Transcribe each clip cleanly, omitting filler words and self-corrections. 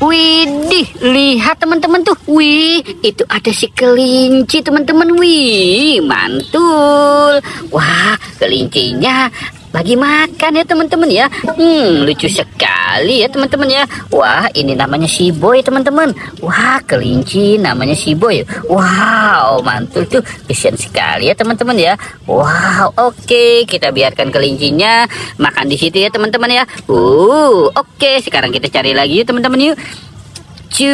Widih, lihat teman-teman tuh. Wih, itu ada si kelinci teman-teman. Wih, mantul. Wah, kelincinya lagi makan ya teman-teman ya. Lucu sekali ya teman-teman ya. Wah, ini namanya si Boy teman-teman. Wah, kelinci namanya si Boy. Wow, mantul tuh. Kesian sekali ya teman-teman ya. Wow, oke, kita biarkan kelincinya makan di situ ya teman-teman ya. Oke, sekarang kita cari lagi yuk teman-teman yuk. Cu.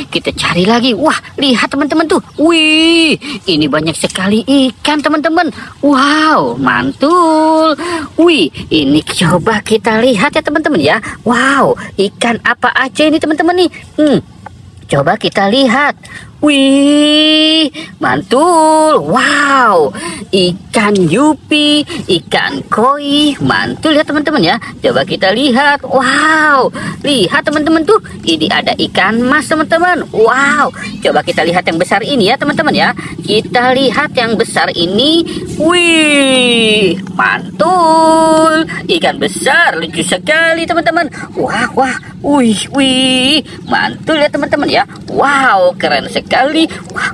Kita cari lagi. Wah, lihat teman-teman tuh. Wih, ini banyak sekali ikan teman-teman. Wow, mantul. Wih, ini coba kita lihat ya teman-teman ya. Wow, ikan apa aja ini teman-teman nih? Coba kita lihat. Wih, mantul. Wow, ikan yupi, ikan koi, mantul ya teman-teman ya. Coba kita lihat. Wow, lihat teman-teman tuh. Ini ada ikan mas teman-teman. Wow, coba kita lihat yang besar ini ya teman-teman ya. Kita lihat yang besar ini. Wih, mantul. Ikan besar, lucu sekali teman-teman. Wah, wih, mantul ya teman-teman ya. Wow, keren sekali.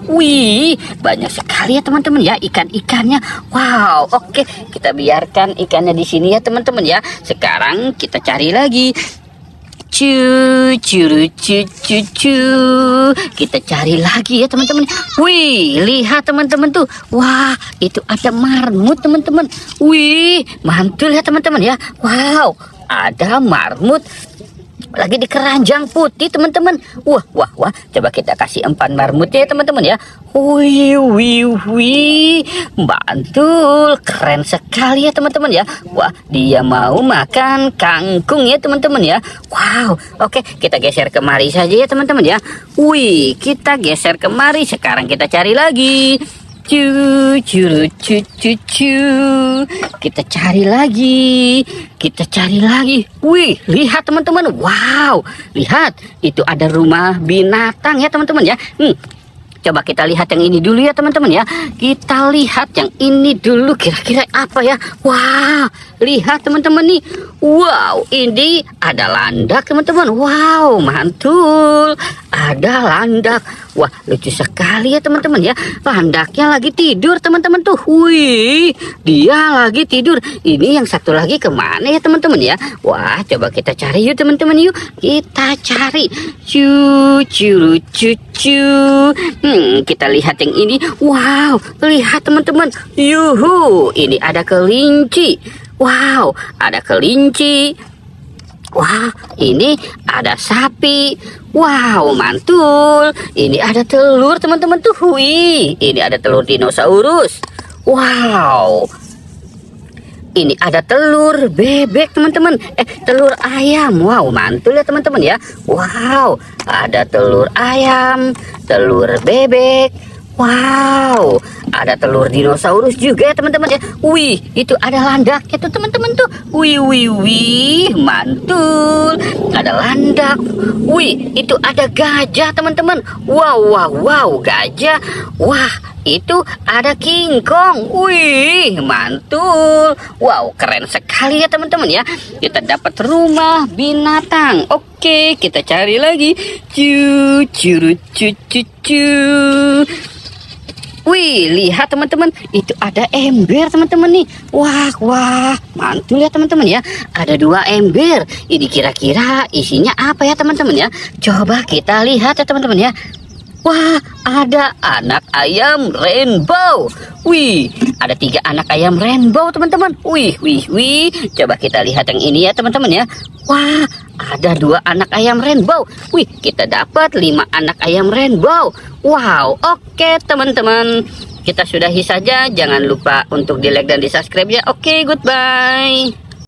Wih, banyak sekali ya teman-teman ya ikan-ikannya. Wow, oke, kita biarkan ikannya di sini ya teman-teman ya. Sekarang kita cari lagi. Cu. Kita cari lagi ya teman-teman. Wih, lihat teman-teman tuh. Wah, itu ada marmut teman-teman. Wih, mantul ya teman-teman ya. Wow, ada marmut lagi di keranjang putih teman-teman. Wah, coba kita kasih empan marmutnya ya teman-teman ya. Wih, mantul, keren sekali ya teman-teman ya. Wah, dia mau makan kangkung ya teman-teman ya. Wow, oke, kita geser kemari saja ya teman-teman ya. Wih, kita geser kemari. Sekarang kita cari lagi. Cu. Kita cari lagi. Wih, lihat teman-teman. Wow, lihat, itu ada rumah binatang ya teman-teman ya. Coba kita lihat yang ini dulu ya teman-teman ya. Kita lihat yang ini dulu, kira-kira apa ya. Wah, lihat teman-teman nih. Wow, ini ada landak teman-teman. Wow, mantul. Ada landak. Wah, lucu sekali ya teman-teman ya. Landaknya lagi tidur teman-teman tuh. Wih, dia lagi tidur. Ini yang satu lagi kemana ya teman-teman ya. Wah, coba kita cari yuk teman-teman yuk. Kita cari. Cu. Kita lihat yang ini. Wow, lihat teman-teman. Yuhu, ini ada kelinci. Wow, ada kelinci. Wah, ini ada sapi. Wow, mantul. Ini ada telur teman-teman tuh. Wih, ini ada telur dinosaurus. Wow, ini ada telur bebek teman-teman. Telur ayam. Wow, mantul ya teman-teman ya. Wow, ada telur ayam, telur bebek. Wow, ada telur dinosaurus juga ya teman-teman ya. Wih, itu ada landaknya tuh teman-teman tuh. Wih, mantul. Ada landak. Wih, itu ada gajah teman-teman. Wow, gajah. Wah, itu ada King Kong. Wih, mantul. Wow, keren sekali ya teman-teman ya. Kita dapat rumah binatang. Oke, kita cari lagi. Cu. Wih, lihat teman-teman, itu ada ember teman-teman nih. Wah, mantul ya teman-teman ya. Ada 2 ember. Ini kira-kira isinya apa ya teman-teman ya. Coba kita lihat ya teman-teman ya. Wah, ada anak ayam rainbow. Wih, ada 3 anak ayam rainbow teman-teman. Wih. Coba kita lihat yang ini ya teman-teman ya. Wah, ada 2 anak ayam rainbow. Wih, kita dapat 5 anak ayam rainbow. Wow, oke teman-teman. Kita sudahi saja. Jangan lupa untuk di like dan di subscribe ya. Oke, goodbye.